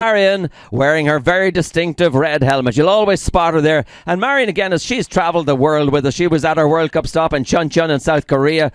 Marion wearing her very distinctive red helmet. You'll always spot her there. And Marion, again, as she's travelled the world with us, she was at our World Cup stop in Chuncheon in South Korea.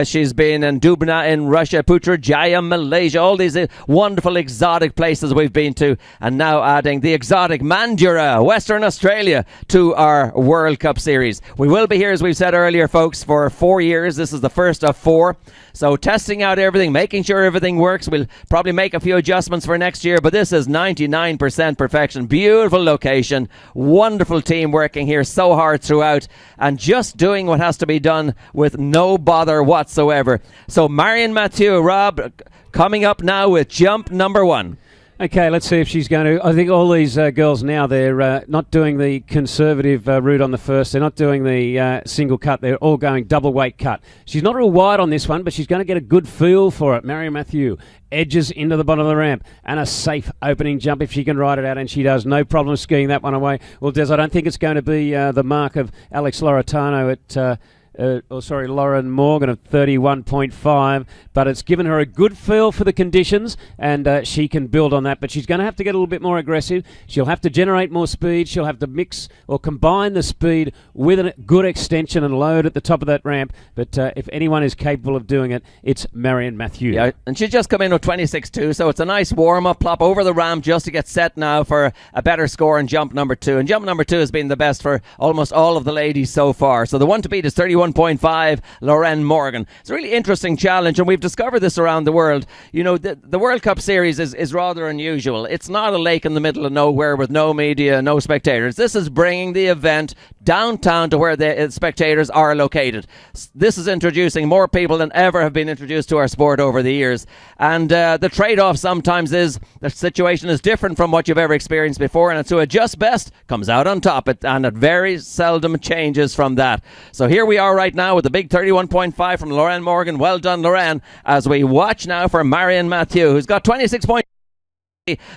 She's been in Dubna in Russia, Putrajaya, Malaysia, all these wonderful exotic places we've been to. And now adding the exotic Mandurah, Western Australia, to our World Cup series. We will be here, as we've said earlier, folks, for 4 years. This is the first of 4. So testing out everything, making sure everything works. We'll probably make a few adjustments for next year, but this is 99% perfection. Beautiful location, wonderful team working here so hard throughout, and just doing what has to be done with no bother whatsoever. So Marion Mathieu, Rob, coming up now with jump number 1. Okay, let's see if she's going to. I think all these girls now, they're not doing the conservative route on the first. They're not doing the single cut. They're all going double weight cut. She's not real wide on this one, but she's going to get a good feel for it. Marion Mathieu edges into the bottom of the ramp, and a safe opening jump if she can ride it out, and she does. No problem skiing that one away. Well, Des, I don't think it's going to be the mark of Alex Loretano at... Lauren Morgan of 31.5, but it's given her a good feel for the conditions, and she can build on that. But she's going to have to get a little bit more aggressive. She'll have to generate more speed. She'll have to mix or combine the speed with a good extension and load at the top of that ramp. But if anyone is capable of doing it, it's Marion Mathieu. Yeah, and she's just come in with 26.2, so it's a nice warm-up, plop over the ramp just to get set now for a better score in jump number 2. And jump number 2 has been the best for almost all of the ladies so far. So the one to beat is 31.5, Lauren Morgan. It's a really interesting challenge, and we've discovered this around the world. You know, the World Cup series is rather unusual. It's not a lake in the middle of nowhere with no media, no spectators. This is bringing the event downtown to where the spectators are located. This is introducing more people than ever have been introduced to our sport over the years. And the trade-off sometimes is the situation is different from what you've ever experienced before, and it's who adjusts best comes out on top, and it very seldom changes from that. So here we are right now with the big 31.5 from Lauren Morgan. Well done, Lauren, as we watch now for Marion Mathieu, who's got 26 points.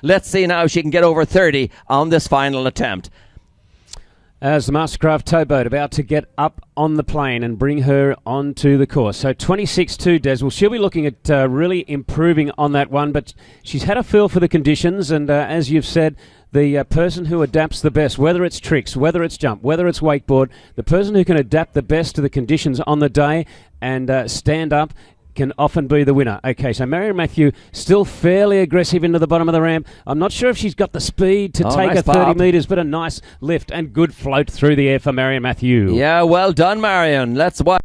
Let's see now if she can get over 30 on this final attempt. As the Mastercraft towboat about to get up on the plane and bring her onto the course. So 26.2, Des. Well, she'll be looking at really improving on that one, but she's had a feel for the conditions, and as you've said, the person who adapts the best, whether it's tricks, whether it's jump, whether it's wakeboard, the person who can adapt the best to the conditions on the day and stand up can often be the winner. Okay, so Marion Mathieu still fairly aggressive into the bottom of the ramp. I'm not sure if she's got the speed to take nice a 30 pop. metres, but a nice lift and good float through the air for Marion Mathieu. Yeah, well done, Marion. Let's watch.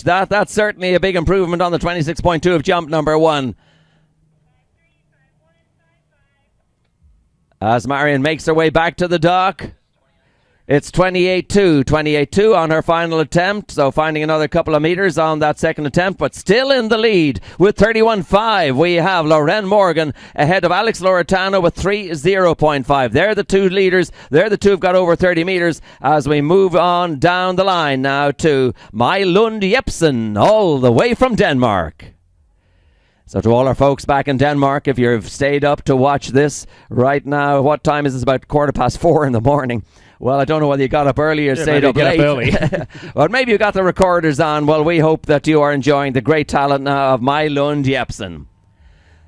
That's certainly a big improvement on the 26.2 of jump number 1. As Marion makes her way back to the dock, it's 28.2. 28.2 on her final attempt, so finding another couple of meters on that second attempt, but still in the lead with 31.5. We have Lorraine Morgan ahead of Alex Loretano with 30.5. They're the two leaders. They're the two who've got over 30 meters as we move on down the line now to Mai Lund Jepsen, all the way from Denmark. So to all our folks back in Denmark, if you've stayed up to watch this right now, what time is this? About 4:15 in the morning. Well, I don't know whether you got up early or stayed up late. Well, maybe you got the recorders on. Well, we hope that you are enjoying the great talent now of Mai Lund Jepsen.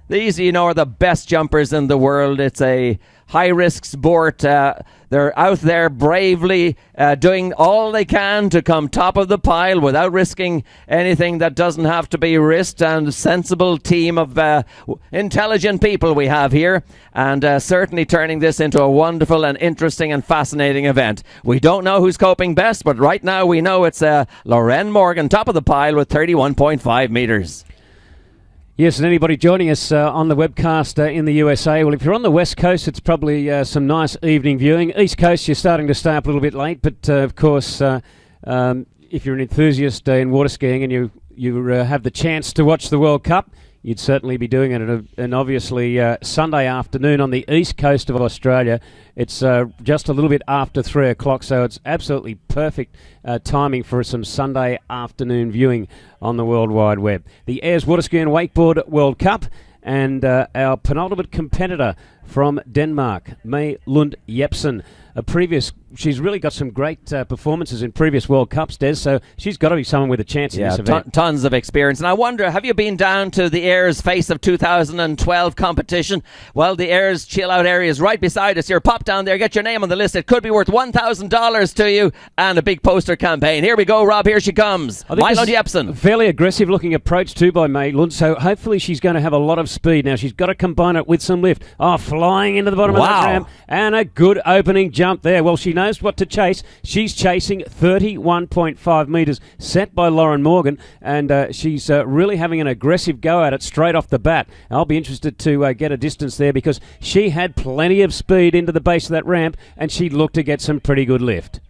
These, are the best jumpers in the world. It's a high-risk sport. They're out there bravely doing all they can to come top of the pile without risking anything that doesn't have to be risked. And a sensible team of intelligent people we have here, and certainly turning this into a wonderful and interesting and fascinating event. We don't know who's coping best, but right now we know it's Lorraine Morgan, top of the pile with 31.5 meters. Yes, and anybody joining us on the webcast in the USA, well, if you're on the West Coast, it's probably some nice evening viewing. East Coast, you're starting to stay up a little bit late, but of course, if you're an enthusiast in water skiing and you have the chance to watch the World Cup, you'd certainly be doing it at an obviously Sunday afternoon on the east coast of Australia. It's just a little bit after 3 o'clock, so it's absolutely perfect timing for some Sunday afternoon viewing on the World Wide Web. The Ayers Water Ski and Wakeboard World Cup, and our penultimate competitor from Denmark, Mai Lund Jepsen. She's really got some great performances in previous World Cups, Des, so she's got to be someone with a chance in this event. Tons of experience. And I wonder, have you been down to the Ayers Face of 2012 competition? Well, the Ayers Chill Out area is right beside us here. Pop down there, get your name on the list. It could be worth $1,000 to you, and a big poster campaign. Here we go, Rob. Here she comes. Mai Lund Jepsen. Fairly aggressive looking approach too by Mai Lund, so hopefully she's going to have a lot of speed. Now she's got to combine it with some lift. Flying into the bottom of that ramp, and a good opening jump there. Well, she knows what to chase. She's chasing 31.5 metres set by Lorraine Morgan, and she's really having an aggressive go at it straight off the bat. I'll be interested to get a distance there because she had plenty of speed into the base of that ramp, and she looked to get some pretty good lift.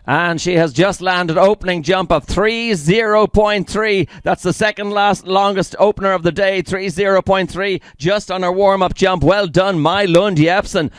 And she has just landed opening jump of 30.3. That's the second longest opener of the day, 30.3, just on her warm-up jump. Well done, Mai Lund Jepsen.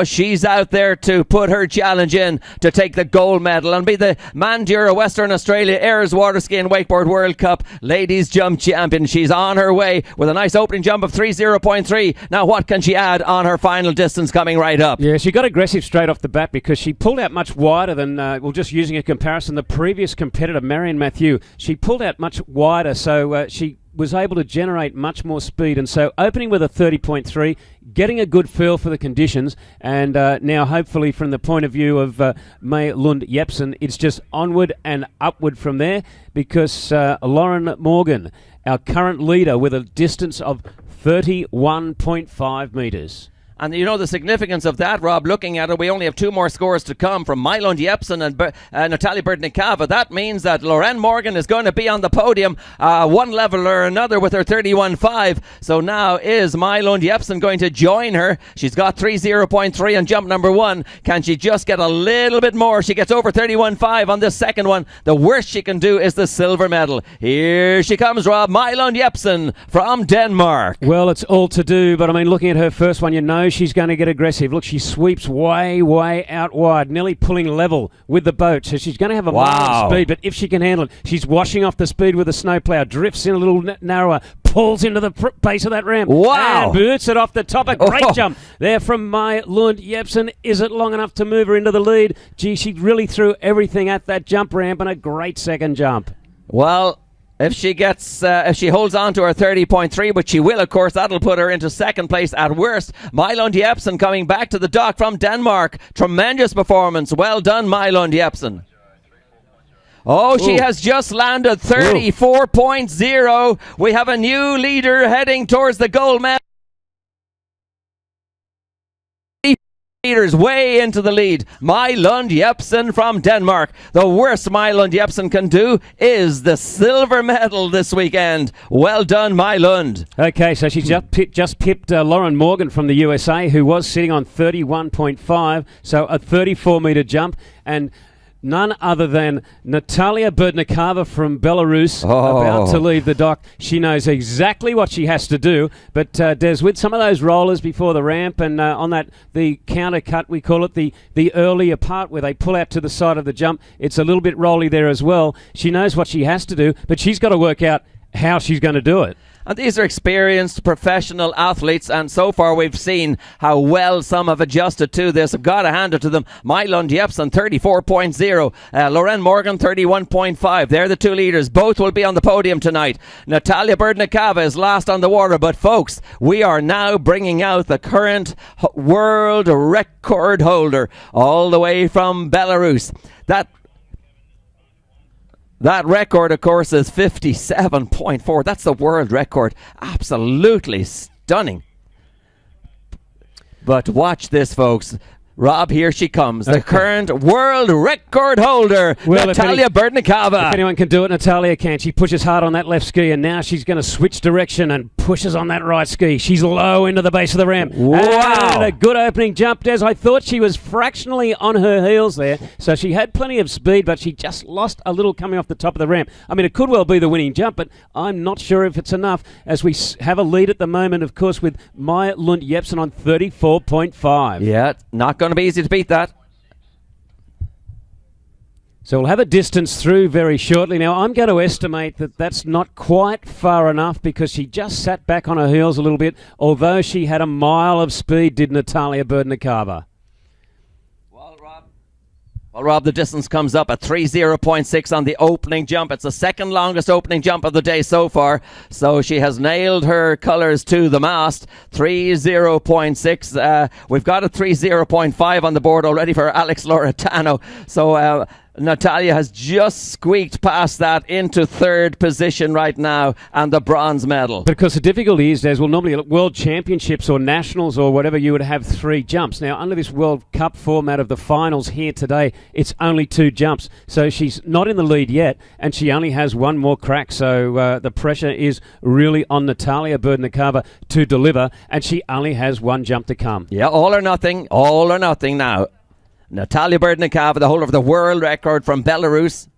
She's out there to put her challenge in to take the gold medal and be the Mandurah Western Australia Ayers Water Ski and Wakeboard World Cup Ladies Jump Champion. She's on her way with a nice opening jump of 30.3. Now what can she add on her final distance coming right up? Yeah, she got aggressive straight off the bat because she pulled out much wider than, just using a comparison, the previous competitor, Marion Matthew. She pulled out much wider, so she was able to generate much more speed. And so opening with a 30.3, getting a good feel for the conditions, and now hopefully from the point of view of Mai Lund Jepsen, it's just onward and upward from there because Lorraine Morgan, our current leader, with a distance of 31.5 metres. And you know the significance of that, Rob, looking at it, we only have 2 more scores to come from Mai Lund Jepsen and Natalia Bertnikava. That means that Lorraine Morgan is going to be on the podium one level or another with her 31.5. So now is Mai Lund Jepsen going to join her? She's got 30.3 on jump number 1. Can she just get a little bit more? She gets over 31.5 on this second one. The worst she can do is the silver medal. Here she comes, Rob. Mai Lund Jepsen from Denmark. Well, it's all to do, but I mean, looking at her first one, you know she's going to get aggressive. Look, she sweeps way out wide, nearly pulling level with the boat. So she's going to have a mile of speed, but if she can handle it, she's washing off the speed with a snowplow, drifts in a little narrower, pulls into the base of that ramp, and boots it off the top. A great jump there from Mai Lund Jepsen. Is it long enough to move her into the lead? Gee, she really threw everything at that jump ramp, and a great second jump. Well, if she holds on to her 30.3, which she will, of course, that'll put her into second place at worst. Mai Lund Jepsen coming back to the dock from Denmark. Tremendous performance. Well done, Mai Lund Jepsen. She has just landed 34.0. We have a new leader heading towards the gold medal. meters way into the lead. My Lund Jepsen from Denmark. The worst My Lund Jepsen can do is the silver medal this weekend. Well done, My Lund. Okay, so she just pipped Lauren Morgan from the USA, who was sitting on 31.5, so a 34-metre jump, and none other than Natalia Berdnikava from Belarus, about to leave the dock. She knows exactly what she has to do, but Des, with some of those rollers before the ramp and on the counter cut, we call it the earlier part where they pull out to the side of the jump, it's a little bit rolly there as well. She knows what she has to do, but she's got to work out how she's going to do it. And these are experienced professional athletes, and so far we've seen how well some have adjusted to this. I've got to hand it to them. My Lund Jepsen 34.0, Lauren Morgan 31.5. They're the two leaders. Both will be on the podium tonight. Natalia Berdnikava is last on the water, but folks, we are now bringing out the current world record holder all the way from Belarus. That record, of course, is 57.4. That's the world record. Absolutely stunning. But watch this, folks. Rob, here she comes. The current world record holder, Natalia Berdnikava. If anyone can do it, Natalia can. She pushes hard on that left ski, and now she's going to switch direction and pushes on that right ski. She's low into the base of the ramp. Wow. And a good opening jump, Des. I thought she was fractionally on her heels there, so she had plenty of speed, but she just lost a little coming off the top of the ramp. I mean, it could well be the winning jump, but I'm not sure if it's enough, as we have a lead at the moment, of course, with My Lund Jepsen on 34.5. Yeah, not going to be easy to beat that. So we'll have a distance through very shortly. Now, I'm going to estimate that that's not quite far enough because she just sat back on her heels a little bit, although she had a mile of speed, did Natalia Berdnikava. Well, Rob, the distance comes up at 30.6 on the opening jump. It's the second longest opening jump of the day so far. So she has nailed her colours to the mast. 30.6. We've got a 30.5 on the board already for Alex Loretano. So Natalia has just squeaked past that into third position right now and the bronze medal. Because the difficulty is, well, normally at World Championships or Nationals or whatever, you would have 3 jumps. Now, under this World Cup format of the finals here today, it's only 2 jumps. So she's not in the lead yet, and she only has one more crack. So the pressure is really on Natalia Berdnikava to deliver, and she only has one jump to come. Yeah, all or nothing now. Natalia Berdnikava, the holder of the world record from Belarus.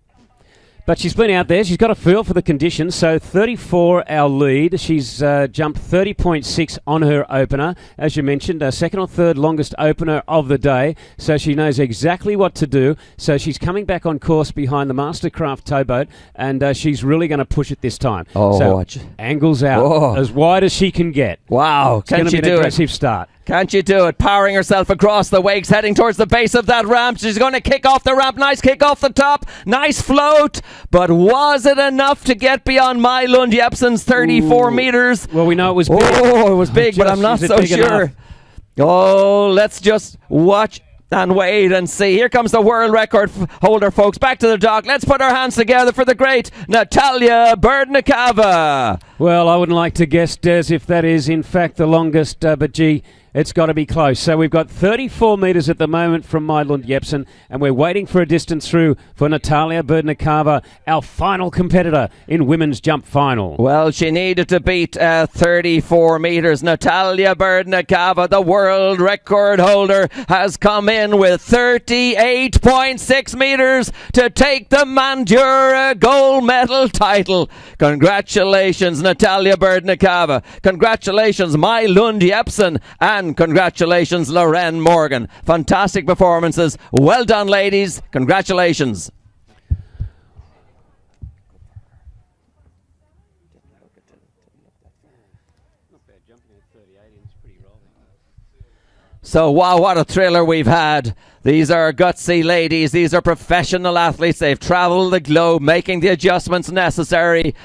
But she's been out there. She's got a feel for the conditions. So 34 our lead. She's jumped 30.6 on her opener. As you mentioned, second or third longest opener of the day. So she knows exactly what to do. So she's coming back on course behind the Mastercraft towboat, and she's really going to push it this time. Watch. Angles out as wide as she can get. Wow. It's going to be an aggressive start. Can't you do it? Powering herself across the wakes, heading towards the base of that ramp. She's going to kick off the ramp. Nice kick off the top. Nice float. But was it enough to get beyond My Lund Jepsen's 34 meters? Well, we know it was big. Oh, it was big, but I'm not so sure. Enough? Oh, let's just watch and wait and see. Here comes the world record holder, folks. Back to the dock. Let's put our hands together for the great Natalia Berdnikava. Well, I wouldn't like to guess, Des, if that is in fact the longest, but gee, it's got to be close. So we've got 34 metres at the moment from My Lund Jepsen, and we're waiting for a distance through for Natalia Berdnikava, our final competitor in women's jump final. Well, she needed to beat 34 metres. Natalia Berdnikava, the world record holder, has come in with 38.6 metres to take the Mandurah gold medal title. Congratulations, Natalia Berdnikava. Congratulations, My Lund Jepsen. And congratulations, Lauren Morgan. Fantastic performances. Well done, ladies. Congratulations. So, wow, what a thriller we've had. These are gutsy ladies. These are professional athletes. They've travelled the globe making the adjustments necessary